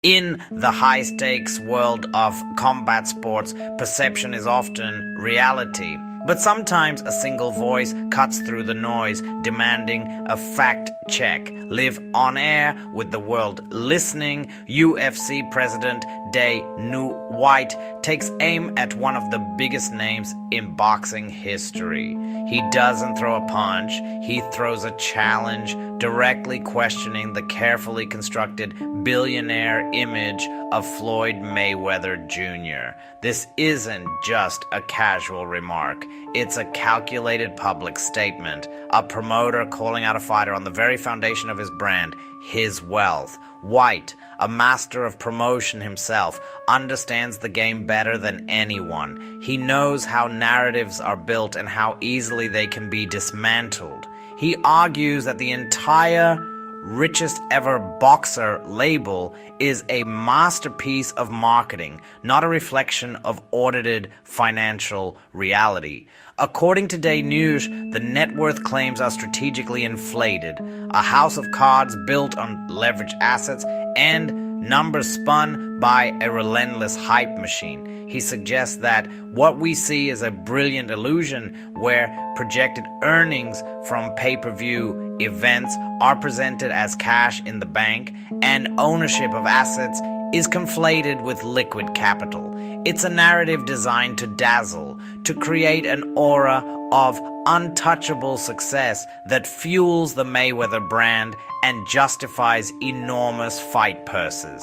In the high-stakes world of combat sports, perception is often reality. But sometimes a single voice cuts through the noise, demanding a fact check. Live on air with the world listening. UFC President Dana White takes aim at one of the biggest names in boxing history. He doesn't throw a punch, he throws a challenge, directly questioning the carefully constructed billionaire image of Floyd Mayweather Jr. This isn't just a casual remark. It's a calculated public statement, a promoter calling out a fighter on the very foundation of his brand, his wealth. White, a master of promotion himself, understands the game better than anyone. He knows how narratives are built and how easily they can be dismantled. He argues that the entire richest ever boxer label is a masterpiece of marketing, not a reflection of audited financial reality. According to Day News, the net worth claims are strategically inflated, a house of cards built on leveraged assets and numbers spun by a relentless hype machine. He suggests that what we see is a brilliant illusion where projected earnings from pay-per-view events are presented as cash in the bank and ownership of assets is conflated with liquid capital. It's a narrative designed to dazzle, to create an aura of untouchable success that fuels the Mayweather brand and justifies enormous fight purses.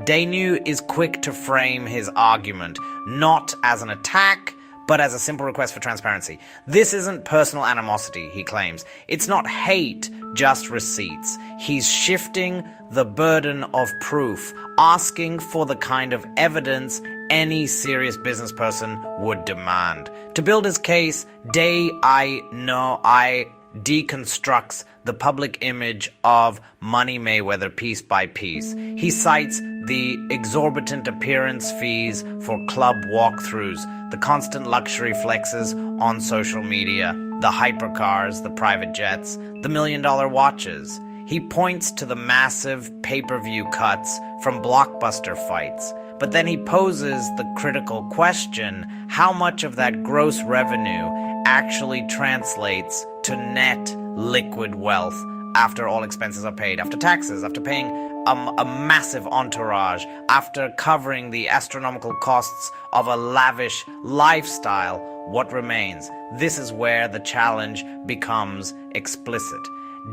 Dana is quick to frame his argument, not as an attack, but as a simple request for transparency. This isn't personal animosity, he claims. It's not hate, just receipts. He's shifting the burden of proof, asking for the kind of evidence any serious business person would demand. To build his case, I deconstructs the public image of Money Mayweather piece by piece. He cites the exorbitant appearance fees for club walkthroughs, the constant luxury flexes on social media, the hypercars, the private jets, the million-dollar watches. He points to the massive pay-per-view cuts from blockbuster fights. But then he poses the critical question, how much of that gross revenue actually translates to net liquid wealth after all expenses are paid, after taxes, after paying a massive entourage, after covering the astronomical costs of a lavish lifestyle? What remains? This is where the challenge becomes explicit.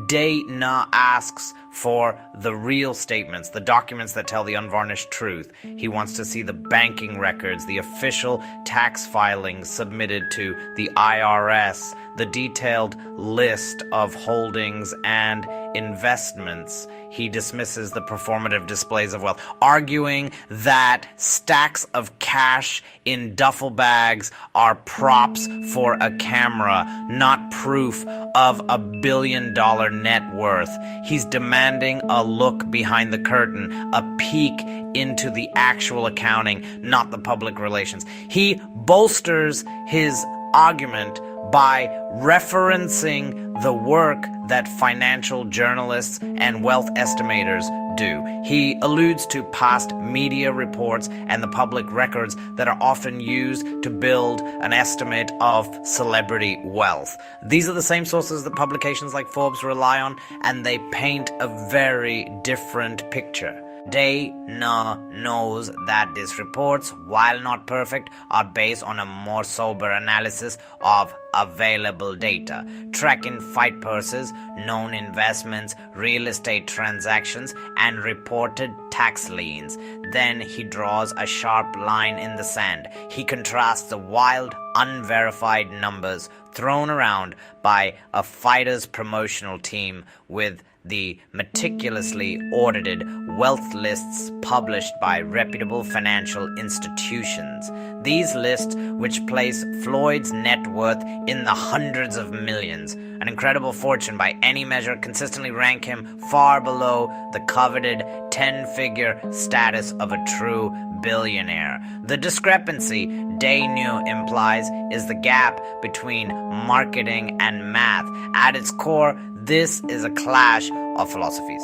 Dana asks for the real statements, the documents that tell the unvarnished truth. He wants to see the banking records, the official tax filings submitted to the IRS, the detailed list of holdings and investments. He dismisses the performative displays of wealth, arguing that stacks of cash in duffel bags are props for a camera, not proof of a billion-dollar net worth. He's demanding a look behind the curtain, a peek into the actual accounting, not the public relations. He bolsters his argument by referencing the work that financial journalists and wealth estimators do. He alludes to past media reports and the public records that are often used to build an estimate of celebrity wealth. These are the same sources that publications like Forbes rely on, and they paint a very different picture. Dana knows that these reports, while not perfect, are based on a more sober analysis of available data, tracking fight purses, known investments, real estate transactions, and reported tax liens. Then he draws a sharp line in the sand. He contrasts the wild, unverified numbers thrown around by a fighter's promotional team with the meticulously audited wealth lists published by reputable financial institutions. These lists, which place Floyd's net worth in the hundreds of millions, an incredible fortune by any measure, consistently rank him far below the coveted 10-figure status of a true billionaire. The discrepancy, Dana implies, is the gap between marketing and math. At its core, this is a clash of philosophies.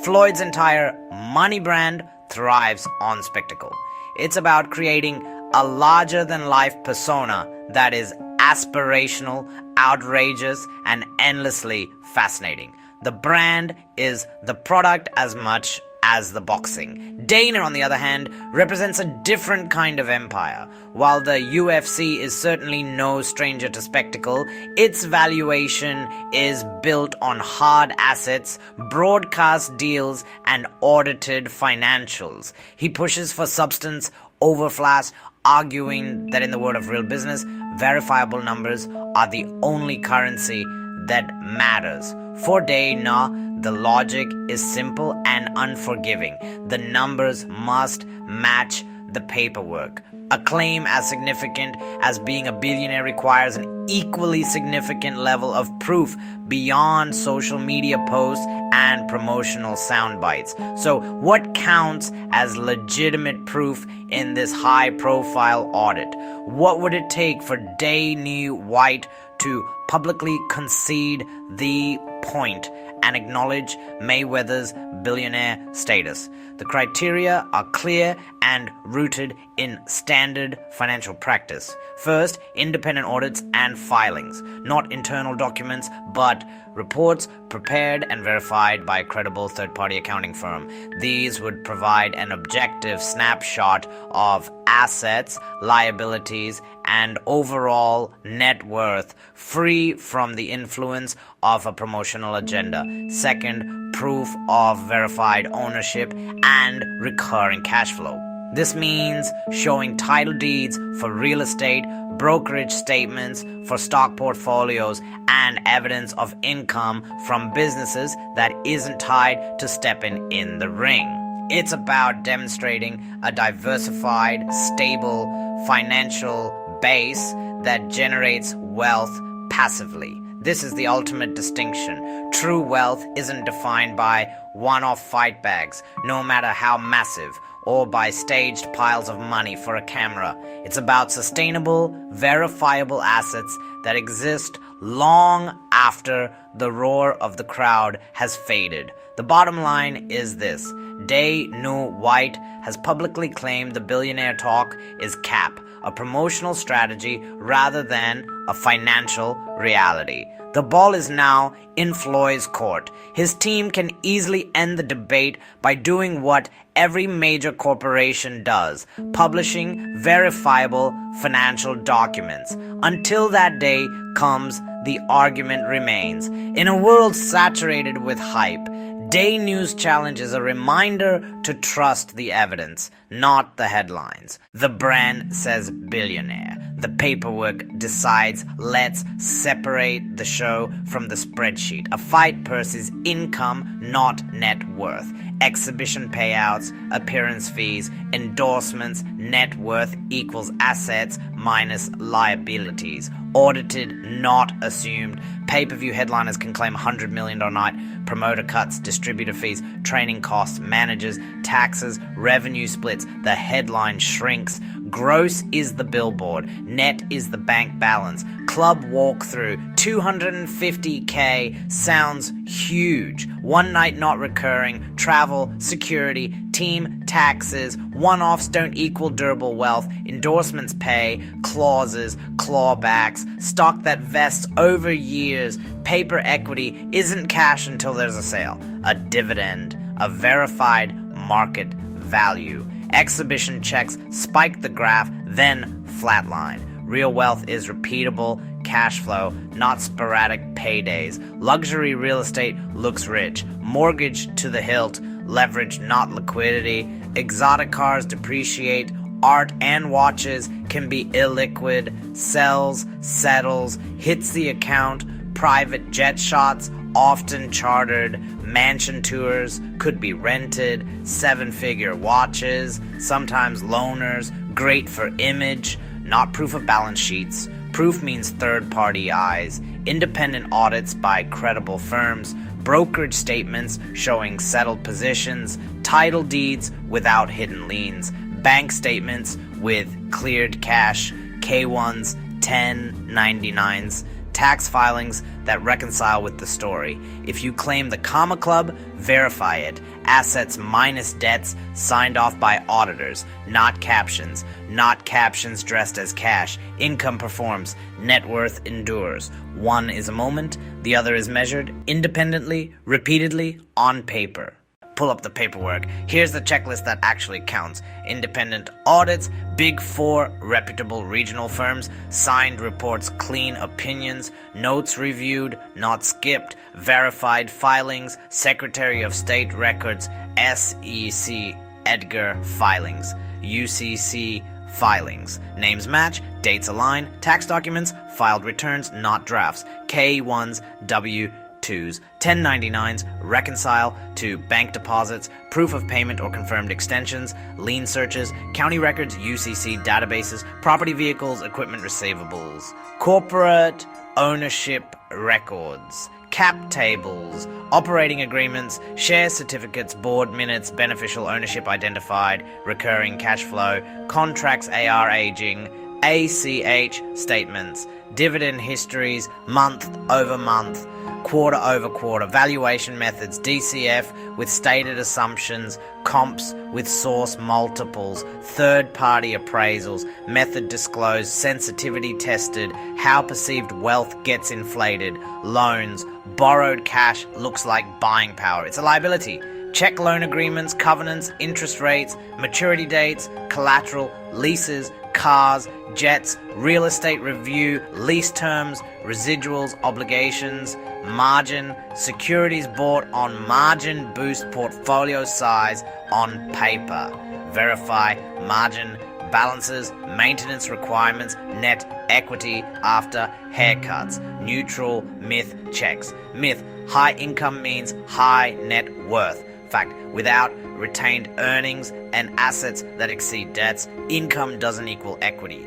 Floyd's entire money brand, thrives on spectacle. It's about creating a larger-than-life persona that is aspirational, outrageous, and endlessly fascinating. The brand is the product as much as the boxing. Dana, on the other hand, represents a different kind of empire. While the UFC is certainly no stranger to spectacle, its valuation is built on hard assets, broadcast deals, and audited financials. He pushes for substance over flash, arguing that in the world of real business, verifiable numbers are the only currency that matters. For Dana, the logic is simple and unforgiving. The numbers must match the paperwork. A claim as significant as being a billionaire requires an equally significant level of proof beyond social media posts and promotional sound bites. So, what counts as legitimate proof in this high-profile audit? What would it take for Dana White to publicly concede the point and acknowledge Mayweather's billionaire status? The criteria are clear and rooted in standard financial practice. First, independent audits and filings, not internal documents, but reports prepared and verified by a credible third-party accounting firm. These would provide an objective snapshot of assets, liabilities, and overall net worth, free from the influence of a promotional agenda. Second, proof of verified ownership and recurring cash flow. This means showing title deeds for real estate, brokerage statements for stock portfolios, and evidence of income from businesses that isn't tied to stepping in the ring. It's about demonstrating a diversified, stable financial base that generates wealth passively. This is the ultimate distinction. True wealth isn't defined by one-off fight bags, no matter how massive, or by staged piles of money for a camera. It's about sustainable, verifiable assets that exist long after the roar of the crowd has faded. The bottom line is this: Dana White has publicly claimed the billionaire talk is cap, a promotional strategy rather than a financial reality. The ball is now in Floyd's court. His team can easily end the debate by doing what every major corporation does: publishing verifiable financial documents. Until that day comes, the argument remains. In a world saturated with hype, Day News Challenge is a reminder to trust the evidence, not the headlines. The brand says billionaire. The paperwork decides let's separate the show from the spreadsheet. A fight purse income, not net worth. Exhibition payouts, appearance fees, endorsements, net worth equals assets minus liabilities. Audited, not assumed. Pay-per-view headliners can claim $100 million a night. Promoter cuts, distributor fees, training costs, managers, taxes, revenue splits. The headline shrinks. Gross is the billboard. Net is the bank balance. Club walkthrough. $250K sounds huge. One night not recurring. Travel, security, team, taxes. One-offs don't equal durable wealth. Endorsements pay. Clauses, clawbacks. Stock that vests over years. Paper equity isn't cash until there's a sale. A dividend. A verified market value. Exhibition checks spike the graph, then flatline. Real wealth is repeatable cash flow, not sporadic paydays. Luxury real estate looks rich. Mortgage to the hilt, leverage, not liquidity. Exotic cars depreciate. Art and watches can be illiquid. Sells, settles, hits the account. Private jet shots, often chartered. Mansion tours could be rented. Seven-figure watches, sometimes loaners. Great for image, not proof of balance sheets. Proof means third-party eyes. Independent audits by credible firms. Brokerage statements showing settled positions. Title deeds without hidden liens. Bank statements with cleared cash. K1s, 1099s. Tax filings that reconcile with the story. If you claim the Comma Club, verify it. assets minus debts signed off by auditors, not captions. Not captions dressed as cash. Income performs, net worth endures. One is a moment, the other is measured independently, repeatedly, on paper. Pull up the paperwork. Here's the checklist that actually counts. Independent audits, Big Four reputable regional firms, signed reports, clean opinions, notes reviewed, not skipped, verified filings, Secretary of State records, SEC Edgar filings, UCC filings, names match, dates align, tax documents, filed returns, not drafts, K1s, W2s, 1099s, reconcile to bank deposits, proof of payment or confirmed extensions, lien searches, county records, UCC databases, property vehicles, equipment receivables, corporate ownership records, cap tables, operating agreements, share certificates, board minutes, beneficial ownership identified, recurring cash flow, contracts AR aging, ACH statements, dividend histories, month over month, quarter over quarter, valuation methods, DCF with stated assumptions, comps with source multiples, third-party appraisals, method disclosed, sensitivity tested, how perceived wealth gets inflated, loans, borrowed cash looks like buying power. It's a liability. Check loan agreements, covenants, interest rates, maturity dates, collateral, leases, cars, jets, real estate review, lease terms, residuals, obligations, margin, securities bought on margin boost portfolio size on paper. Verify margin balances, maintenance requirements, net equity after haircuts. Neutral myth checks. Myth, high income means high net worth. Fact, without retained earnings and assets that exceed debts, income doesn't equal equity.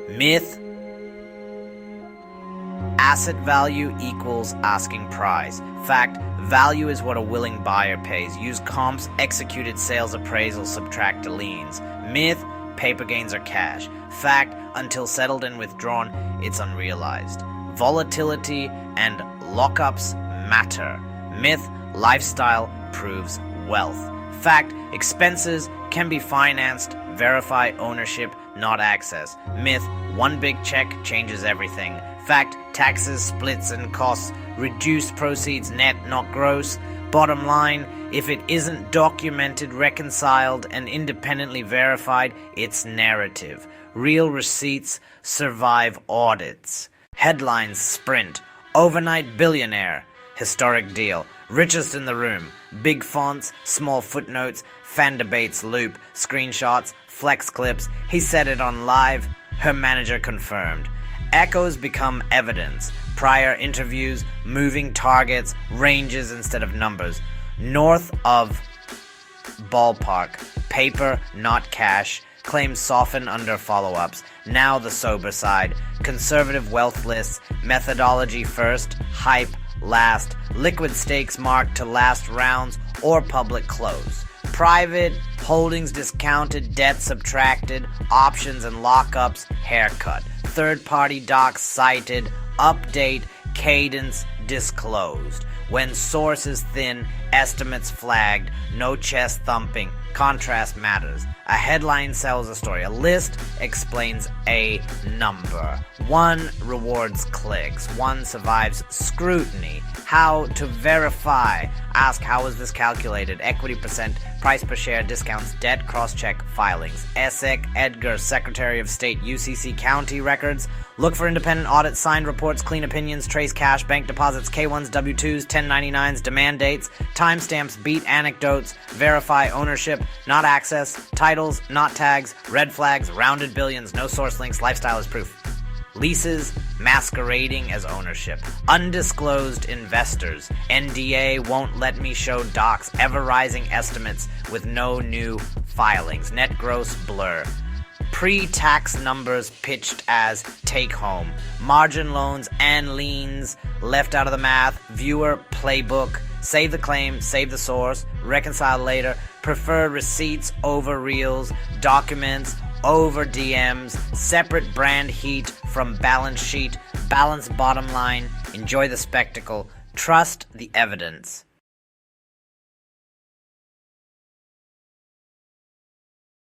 Myth, asset value equals asking price. Fact, value is what a willing buyer pays. Use comps, executed sales appraisal, subtract liens. Myth, paper gains are cash. Fact, until settled and withdrawn, it's unrealized. Volatility and lockups matter. Myth, lifestyle proves wealth. Fact, expenses can be financed. Verify ownership, not access. Myth, one big check changes everything. Fact, taxes, splits, and costs reduce proceeds net, not gross. Bottom line, if it isn't documented, reconciled, and independently verified, it's narrative. Real receipts survive audits. Headlines sprint. Overnight billionaire. Historic deal. Richest in the room. Big fonts, small footnotes, fan debates loop, screenshots, flex clips. He said it on live. Her manager confirmed. Echoes become evidence. Prior interviews, moving targets, ranges instead of numbers. North of ballpark. Paper, not cash. Claims soften under follow-ups. Now the sober side. Conservative wealth lists. Methodology first. Hype last. Liquid stakes marked to last rounds or public close. Private holdings discounted, debt subtracted, options and lockups haircut. Third-party docs cited, update, cadence disclosed. When source is thin, estimates flagged, no chest thumping, contrast matters. A headline sells a story. A list explains a number. One rewards clicks. One survives scrutiny. How to verify. Ask, how is this calculated? Equity percent, price per share, discounts, debt, cross-check, filings. ESEC, Edgar, Secretary of State, UCC county records. Look for independent audits, signed reports, clean opinions, trace cash, bank deposits, K1s, W2s, 1099s, demand dates, timestamps, beat anecdotes, verify ownership, not access, titles, not tags, red flags, rounded billions, no source links, lifestyle is proof. Leases masquerading as ownership. Undisclosed investors. NDA won't let me show docs. Ever rising estimates with no new filings. Net gross blur. Pre-tax numbers pitched as take-home. Margin loans and liens left out of the math. Viewer playbook. Save the claim, save the source, reconcile later. Prefer receipts over reels. Documents over DMs. Separate brand heat from balance sheet. Balance bottom line. Enjoy the spectacle. Trust the evidence.